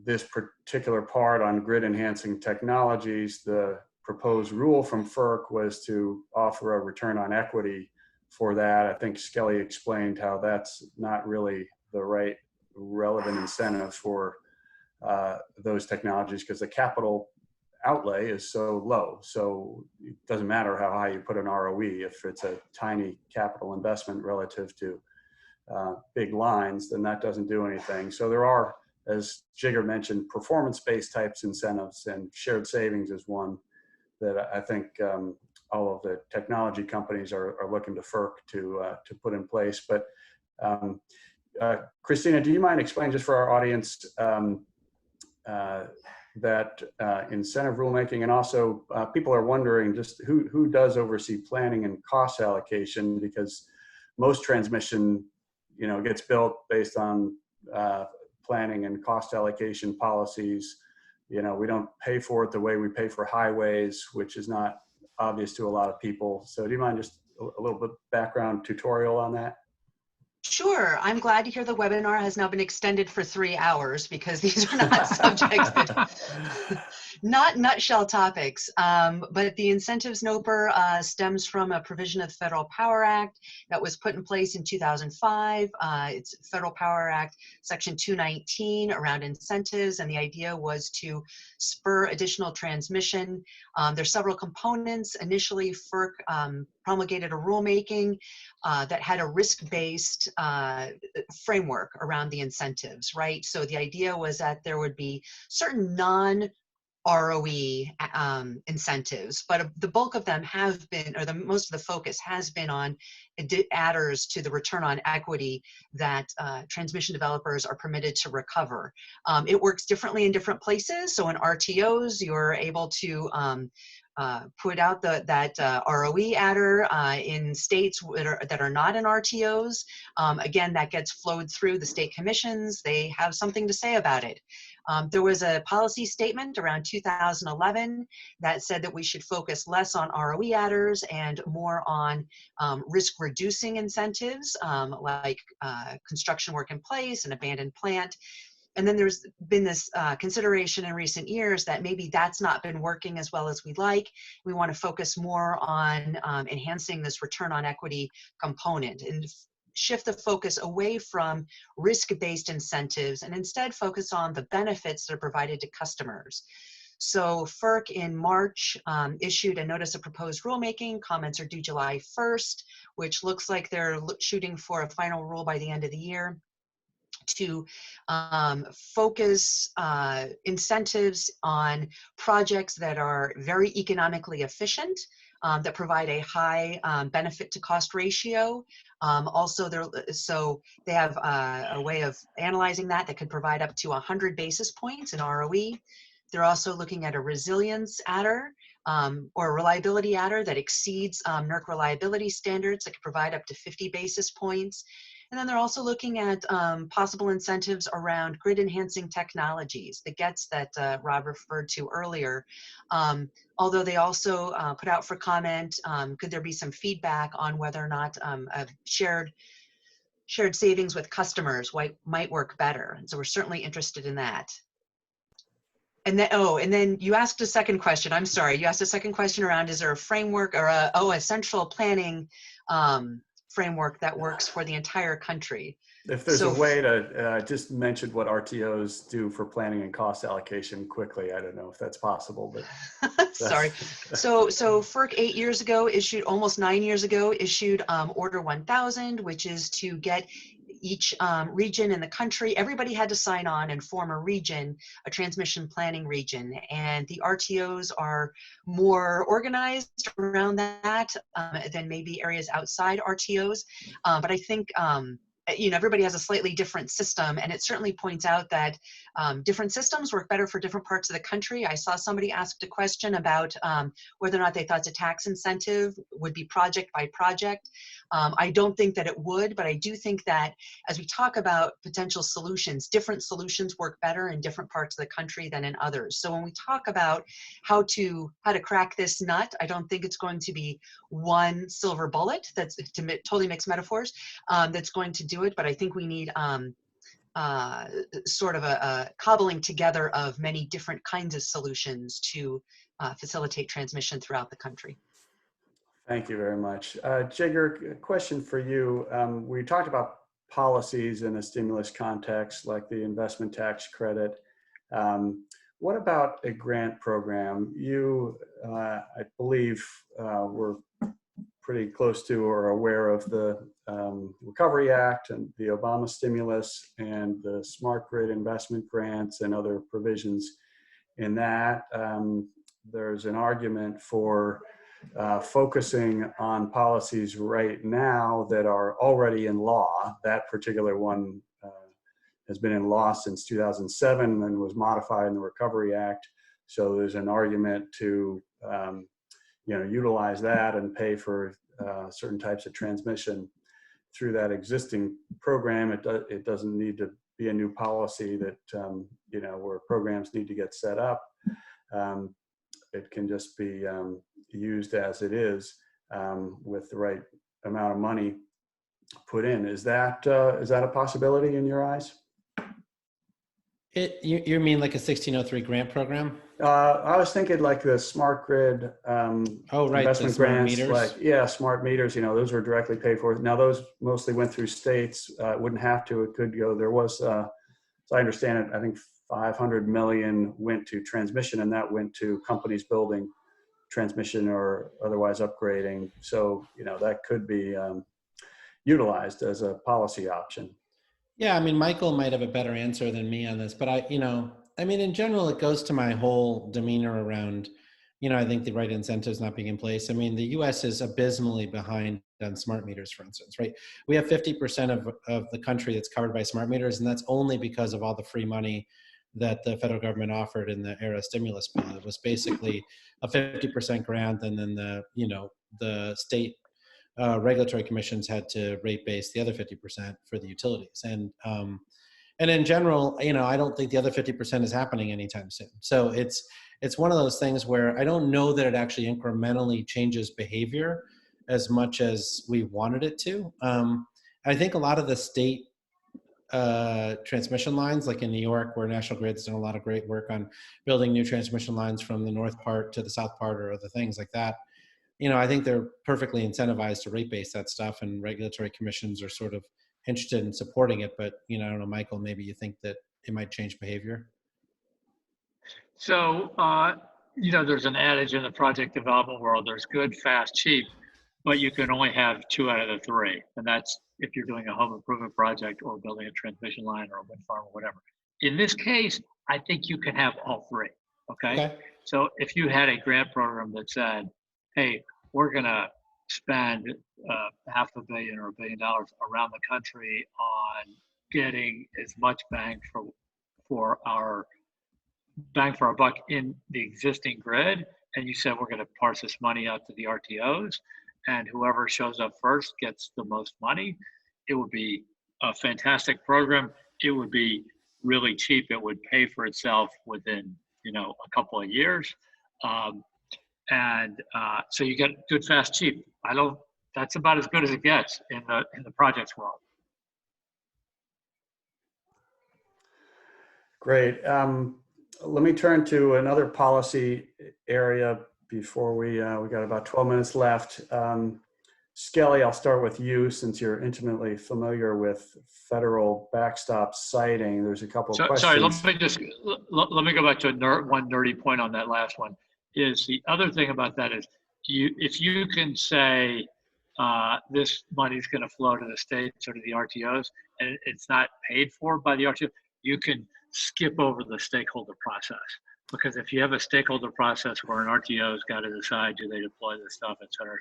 this particular part on grid enhancing technologies, the proposed rule from FERC was to offer a return on equity for that. I think Skelly explained how that's not really the right relevant incentive for those technologies, because the capital outlay is so low. So it doesn't matter how high you put an ROE if it's a tiny capital investment relative to big lines, then that doesn't do anything. So there are, as Jigger mentioned, performance-based types incentives, and shared savings is one that I think all of the technology companies are looking to FERC to put in place. But Christina, do you mind explaining just for our audience that incentive rulemaking, and also people are wondering just who does oversee planning and cost allocation, because most transmission, gets built based on planning and cost allocation policies. We don't pay for it the way we pay for highways, which is not obvious to a lot of people. So do you mind just a little bit background tutorial on that? Sure. I'm glad to hear the webinar has now been extended for 3 hours, because these are not subjects that, not nutshell topics. But the incentives NOPR stems from a provision of the Federal Power Act that was put in place in 2005. It's Federal Power Act Section 219 around incentives, and the idea was to spur additional transmission. There's several components. Initially, FERC promulgated a rulemaking that had a risk-based framework around the incentives, right? So the idea was that there would be certain non-ROE incentives, but the bulk of them have been, or most of the focus has been on adders to the return on equity that transmission developers are permitted to recover. It works differently in different places. So in RTOs, you're able to put out that ROE adder in states that are not in RTOs. Again, that gets flowed through the state commissions. They have something to say about it. There was a policy statement around 2011 that said that we should focus less on ROE adders and more on risk reducing incentives like construction work in place and abandoned plant. And then there's been this consideration in recent years that maybe that's not been working as well as we'd like. We want to focus more on enhancing this return on equity component and shift the focus away from risk-based incentives and instead focus on the benefits that are provided to customers. So FERC in March issued a notice of proposed rulemaking. Comments are due July 1st, which looks like they're shooting for a final rule by the end of the year, to focus incentives on projects that are very economically efficient, that provide a high benefit to cost ratio. Also, so they have a way of analyzing that could provide up to 100 basis points in ROE. They're also looking at a resilience adder or a reliability adder that exceeds NERC reliability standards that could provide up to 50 basis points. And then they're also looking at possible incentives around grid enhancing technologies, the GETs that Rob referred to earlier. Although they also put out for comment, could there be some feedback on whether or not a shared savings with customers might work better. And so we're certainly interested in that. And then, and then you asked a second question. I'm sorry, you asked a second question around, is there a framework or a central planning framework that works for the entire country? If there's a way to just mention what RTOs do for planning and cost allocation quickly, I don't know if that's possible, but sorry. So FERC 8 years ago issued, almost 9 years ago, issued Order 1000, which is to get each region in the country, everybody had to sign on and form a region, a transmission planning region. And the RTOs are more organized around that than maybe areas outside RTOs. But I think, you know, everybody has a slightly different system, and it certainly points out that different systems work better for different parts of the country. I saw somebody asked a question about whether or not they thought the tax incentive would be project by project. I don't think that it would, but I do think that as we talk about potential solutions, different solutions work better in different parts of the country than in others. So when we talk about how to crack this nut, I don't think it's going to be one silver bullet that's, to totally mix metaphors, that's going to do it, but I think we need sort of a cobbling together of many different kinds of solutions to facilitate transmission throughout the country. Thank you very much. Jigar, a question for you. We talked about policies in a stimulus context, like the investment tax credit. What about a grant program? You, I believe, were pretty close to or aware of the Recovery Act and the Obama stimulus and the smart grid investment grants and other provisions in that. There's an argument for focusing on policies right now that are already in law. That particular one has been in law since 2007 and was modified in the Recovery Act. So there's an argument to utilize that and pay for certain types of transmission through that existing program. It doesn't need to be a new policy that where programs need to get set up. It can just be used as it is with the right amount of money put in. Is that a possibility in your eyes? You mean like a 1603 grant program? I was thinking like the smart grid investment grants, meters. Smart meters. Those were directly paid for. Now those mostly went through states. It wouldn't have to. It could go. There was, so I understand it. I think 500 million went to transmission, and that went to companies building transmission or otherwise upgrading. So that could be utilized as a policy option. Yeah, I mean, Michael might have a better answer than me on this, but in general, it goes to my whole demeanor around, I think the right incentives not being in place. I mean, the U.S. is abysmally behind on smart meters, for instance, right? We have 50% of the country that's covered by smart meters, and that's only because of all the free money that the federal government offered in the ERA stimulus bill. It was basically a 50% grant, and then the state regulatory commissions had to rate base the other 50% for the utilities. And in general, I don't think the other 50% is happening anytime soon. So it's one of those things where I don't know that it actually incrementally changes behavior as much as we wanted it to. I think a lot of the state transmission lines, like in New York, where National Grid's done a lot of great work on building new transmission lines from the north part to the south part or other things like that. I think they're perfectly incentivized to rate base that stuff, and regulatory commissions are sort of interested in supporting it. But, I don't know, Michael, maybe you think that it might change behavior? So, there's an adage in the project development world, there's good, fast, cheap, but you can only have 2 out of the 3. And that's if you're doing a home improvement project or building a transmission line or a wind farm or whatever. In this case, I think you can have all 3. Okay. So if you had a grant program that said, hey, we're going to spend $500 million or $1 billion around the country on getting as much bang for our buck in the existing grid, and you said we're going to parse this money out to the RTOs, and whoever shows up first gets the most money, it would be a fantastic program. It would be really cheap. It would pay for itself within a couple of years. So you get good, fast, cheap. That's about as good as it gets in the projects world. Great. Let me turn to another policy area before we got about 12 minutes left. Skelly, I'll start with you since you're intimately familiar with federal backstop siting. There's a couple of questions. Sorry, let me go back to one nerdy point on that last one. Is the other thing about that is if you can say this money is going to flow to the states or to the RTOs and it's not paid for by the RTO, you can skip over the stakeholder process. Because if you have a stakeholder process where an RTO's got to decide, do they deploy this stuff, et cetera,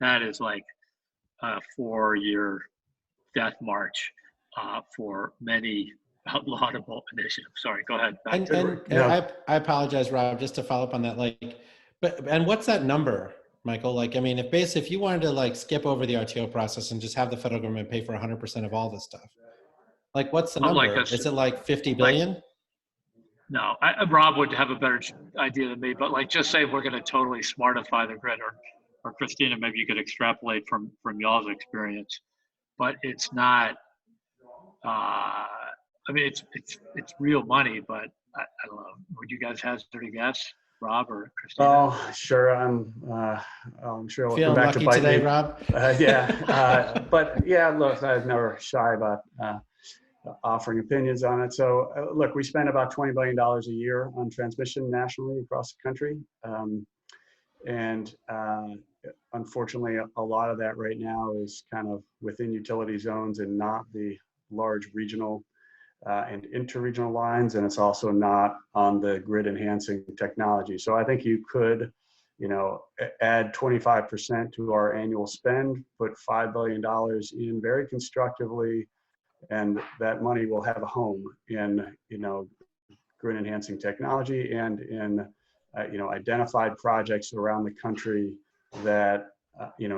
that is like a 4-year death march for many laudable initiatives. Sorry, go ahead. I apologize, Rob, just to follow up on that. And what's that number, Michael? If you wanted to skip over the RTO process and just have the federal government pay for 100% of all this stuff, what's the number? Is it 50 billion? No, Rob would have a better idea than me, but just say we're going to totally smartify the grid, or Christina, maybe you could extrapolate from y'all's experience, but it's not, it's real money, but I don't know. Would you guys hazard a guess, Rob or Christina? Oh, sure. I'm sure I'll come back to bite today, me. Rob? Yeah. But yeah, look, I'm never shy about offering opinions on it. So look, we spend about $20 billion a year on transmission nationally across the country. Unfortunately, a lot of that right now is kind of within utility zones and not the large regional and interregional lines, and it's also not on the grid enhancing technology. So I think you could, add 25% to our annual spend, put $5 billion in very constructively, and that money will have a home in, grid enhancing technology and in, identified projects around the country that,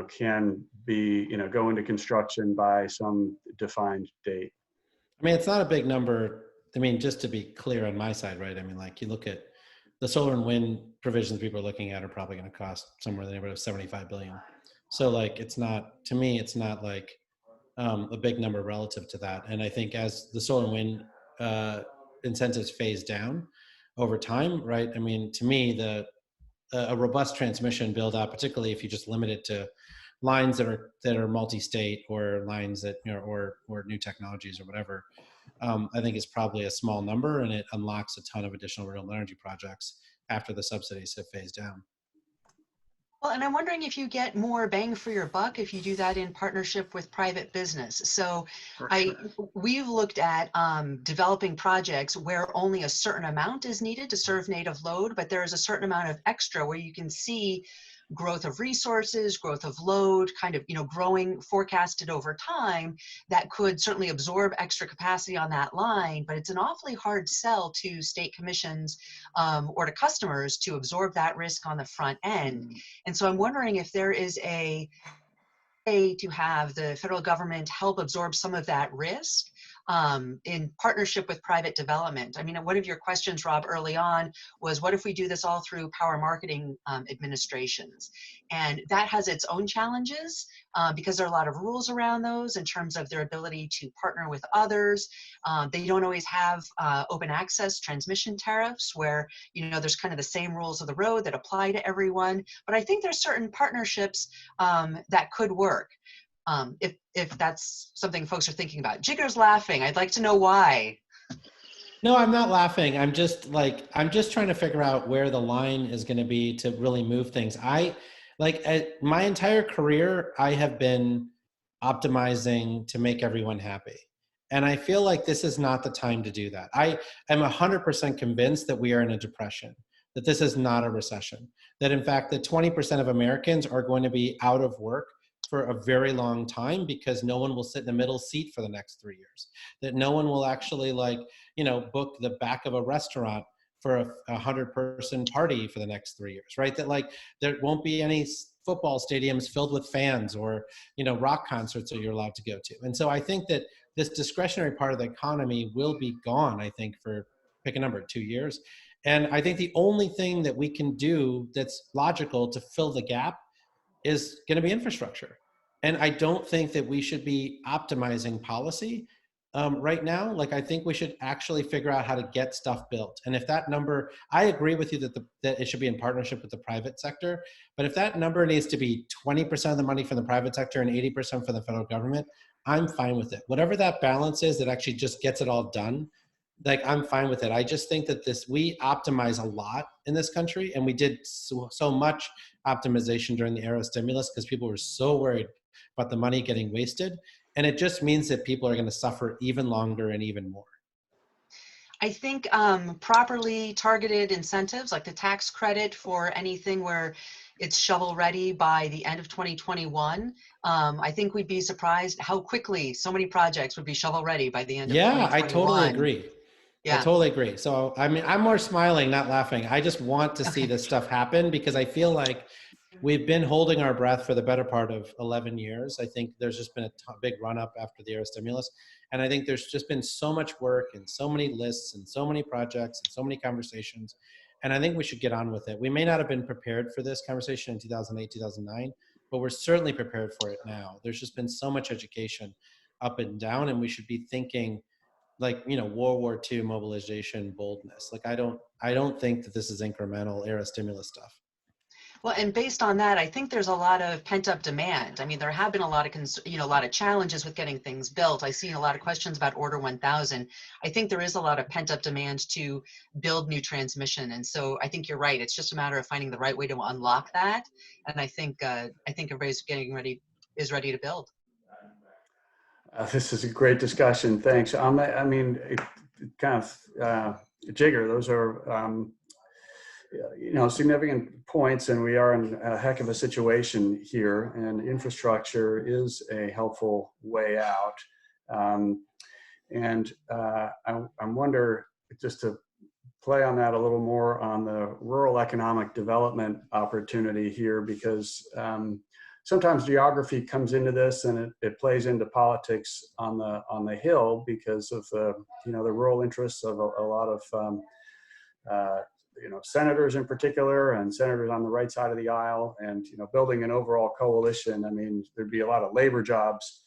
can be, go into construction by some defined date. It's not a big number. Just to be clear on my side, right? You look at the solar and wind provisions people are looking at are probably going to cost somewhere in the neighborhood of 75 billion. So it's not, to me, it's not a big number relative to that. And I think as the solar and wind incentives phase down over time, right? To me, a robust transmission build out, particularly if you just limit it to lines that are multi-state or lines that, or new technologies or whatever, I think is probably a small number, and it unlocks a ton of additional renewable energy projects after the subsidies have phased down. Well, and I'm wondering if you get more bang for your buck if you do that in partnership with private business. So we've looked at developing projects where only a certain amount is needed to serve native load, but there is a certain amount of extra where you can see growth of resources, growth of load, kind of, growing forecasted over time that could certainly absorb extra capacity on that line, but it's an awfully hard sell to state commissions or to customers to absorb that risk on the front end. And so I'm wondering if there is a way to have the federal government help absorb some of that risk in partnership with private development. I mean, one of your questions, Rob, early on was, what if we do this all through power marketing administrations? And that has its own challenges because there are a lot of rules around those in terms of their ability to partner with others. They don't always have open access transmission tariffs where, there's kind of the same rules of the road that apply to everyone. But I think there's certain partnerships that could work. If that's something folks are thinking about. Jigger's laughing. I'd like to know why. No, I'm not laughing. I'm just trying to figure out where the line is going to be to really move things. My entire career, I have been optimizing to make everyone happy. And I feel like this is not the time to do that. I am 100% convinced that we are in a depression, that this is not a recession, that in fact, that 20% of Americans are going to be out of work for a very long time because no one will sit in the middle seat for the next 3 years, that no one will actually book the back of a restaurant for a 100-person party for the next 3 years, right? That there won't be any football stadiums filled with fans or, rock concerts that you're allowed to go to. And so I think that this discretionary part of the economy will be gone, I think, for pick a number, 2 years. And I think the only thing that we can do that's logical to fill the gap is going to be infrastructure. And I don't think that we should be optimizing policy right now. I think we should actually figure out how to get stuff built. And if that number, I agree with you that it should be in partnership with the private sector. But if that number needs to be 20% of the money from the private sector and 80% from the federal government, I'm fine with it. Whatever that balance is that actually just gets it all done, I'm fine with it. I just think that we optimize a lot in this country, and we did so much optimization during the era of stimulus because people were so worried about the money getting wasted. And it just means that people are going to suffer even longer and even more. I think properly targeted incentives like the tax credit for anything where it's shovel ready by the end of 2021. I think we'd be surprised how quickly so many projects would be shovel ready by the end of 2021. Yeah, I totally agree. Yeah. I totally agree. So, I mean, I'm more smiling, not laughing. I just want to see this stuff happen because I feel like we've been holding our breath for the better part of 11 years. I think there's just been a big run up after the era stimulus. And I think there's just been so much work and so many lists and so many projects and so many conversations. And I think we should get on with it. We may not have been prepared for this conversation in 2008, 2009, but we're certainly prepared for it now. There's just been so much education up and down, and we should be thinking World War II mobilization boldness. I don't think that this is incremental era stimulus stuff. Well, and based on that, I think there's a lot of pent-up demand. I mean, there have been a lot of, a lot of challenges with getting things built. I've seen a lot of questions about Order 1000. I think there is a lot of pent-up demand to build new transmission, and so I think you're right. It's just a matter of finding the right way to unlock that. And I think everybody's is ready to build. This is a great discussion. Thanks. Jigger, those are significant points, and we are in a heck of a situation here, and infrastructure is a helpful way out. I wonder, just to play on that a little more, on the rural economic development opportunity here, because sometimes geography comes into this, and it plays into politics on the Hill because of the rural interests of a lot of senators in particular, and senators on the right side of the aisle, and building an overall coalition. I mean, there'd be a lot of labor jobs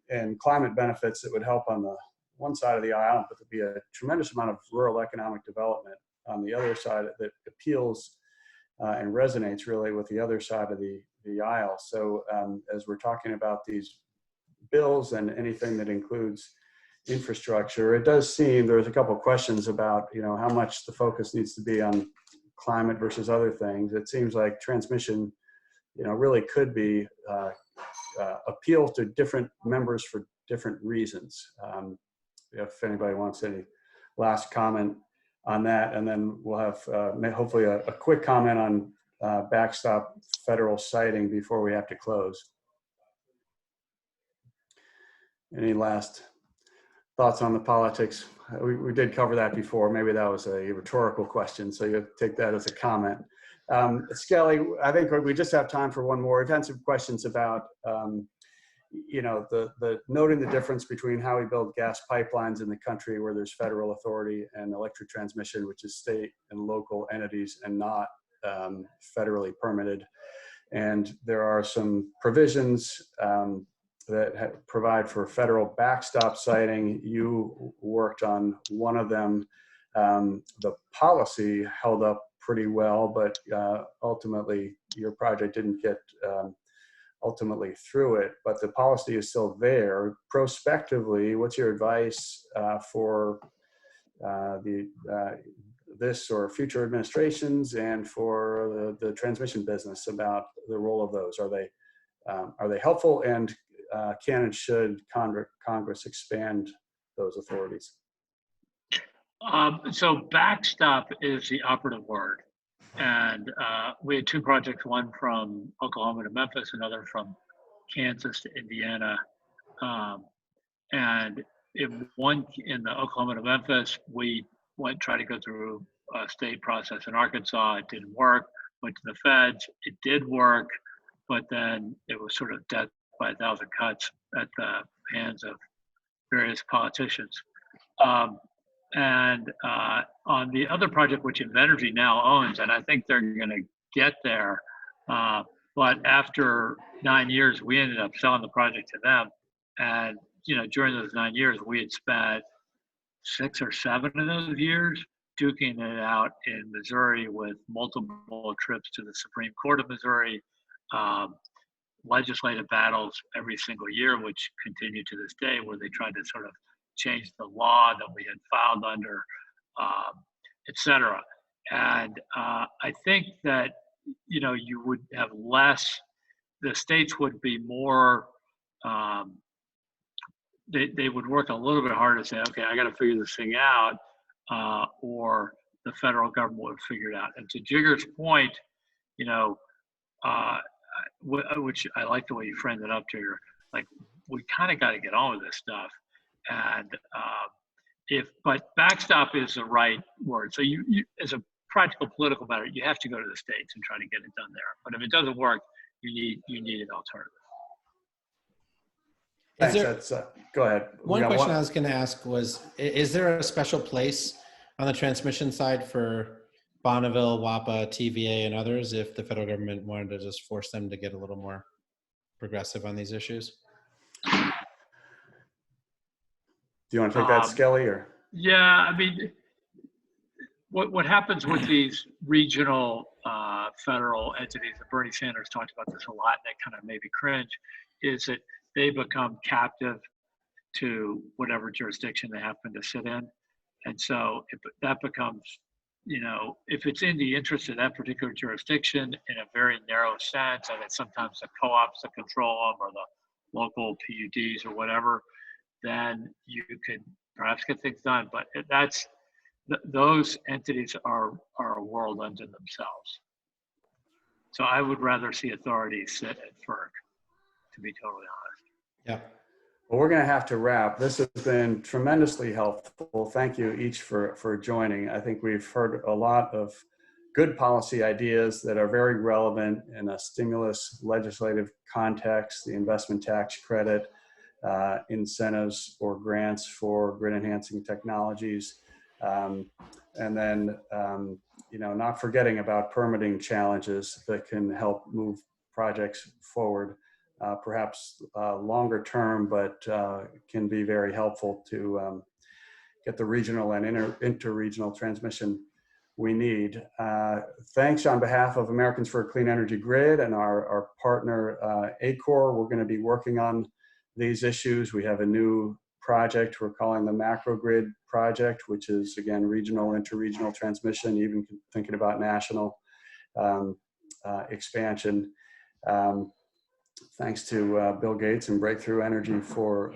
and climate benefits that would help on the one side of the aisle, but there'd be a tremendous amount of rural economic development on the other side that appeals and resonates really with the other side of the aisle. So as we're talking about these bills and anything that includes infrastructure, it does seem there's a couple of questions about how much the focus needs to be on climate versus other things. It seems like transmission really could be appeal to different members for different reasons. If anybody wants any last comment on that, and then we'll have hopefully a quick comment on backstop federal siting before we have to close. Any last thoughts on the politics? We did cover that before. Maybe that was a rhetorical question, so you take that as a comment. Skelly, I think we just have time for one more. We've had some questions about, you know, the noting the difference between how we build gas pipelines in the country where there's federal authority and electric transmission, which is state and local entities and not federally permitted. And there are some provisions that provide for federal backstop siting. You worked on one of them. The policy held up pretty well, but ultimately your project didn't get ultimately through it, but the policy is still there. Prospectively, what's your advice for this or future administrations and for the transmission business about the role of those? Are they helpful, and can and should Congress expand those authorities? So backstop is the operative word. And we had two projects, one from Oklahoma to Memphis, another from Kansas to Indiana. And in the Oklahoma to Memphis, we tried to go through a state process in Arkansas. It didn't work. Went to the feds. It did work, but then it was sort of death by a thousand cuts at the hands of various politicians. And on the other project, which Invenergy now owns, and I think they're going to get there, but after 9 years, we ended up selling the project to them. And you know, during those 9 years, we had spent 6 or 7 of those years duking it out in Missouri with multiple trips to the Supreme Court of Missouri, legislative battles every single year, which continue to this day, where they tried to sort of change the law that we had filed under, et cetera. And I think that, you know, you would have less, the states would be more, they would work a little bit harder to say, okay, I got to figure this thing out, or the federal government would figure it out. And to Jigger's point, you know, which I like the way you framed it up, Jigger, like we kind of got to get on with this stuff. And but backstop is the right word. So you as a practical political matter, you have to go to the states and try to get it done there. But if it doesn't work, you need an alternative. Thanks. Go ahead. One question I was going to ask was, is there a special place on the transmission side for Bonneville, WAPA, TVA, and others if the federal government wanted to just force them to get a little more progressive on these issues? Do you want to take that, Skelly, or? Yeah, I mean, what happens with these regional federal entities, and Bernie Sanders talked about this a lot, and that kind of made me cringe, is that they become captive to whatever jurisdiction they happen to sit in. And so that becomes, you know, if it's in the interest of that particular jurisdiction in a very narrow sense, and it's sometimes the co-ops that control them or the local PUDs or whatever, then you could perhaps get things done. But those entities are a world unto themselves. So I would rather see authorities sit at FERC, to be totally honest. Yeah. Well, we're going to have to wrap. This has been tremendously helpful. Thank you each for joining. I think we've heard a lot of good policy ideas that are very relevant in a stimulus legislative context, the investment tax credit, incentives or grants for grid enhancing technologies, and then you know, not forgetting about permitting challenges that can help move projects forward, perhaps longer term, but can be very helpful to get the regional and interregional transmission we need. Thanks on behalf of Americans for a Clean Energy Grid and our partner ACOR. We're going to be working on these issues. We have a new project we're calling the Macrogrid project, which is again regional, interregional transmission, even thinking about national expansion. Thanks to Bill Gates and Breakthrough Energy for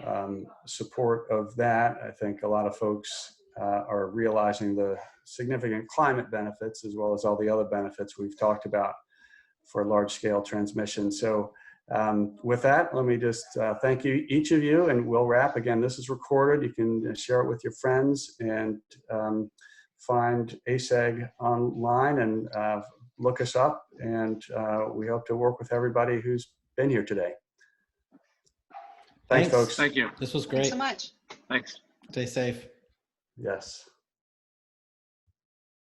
support of that. I think a lot of folks are realizing the significant climate benefits as well as all the other benefits we've talked about for large-scale transmission. So with that, let me just thank you, each of you, and we'll wrap. Again, this is recorded. You can share it with your friends and find ASEG online and look us up. And we hope to work with everybody who's been here today. Thanks, folks. Thank you. This was Thanks great. so much. Thanks. Stay safe. Yes.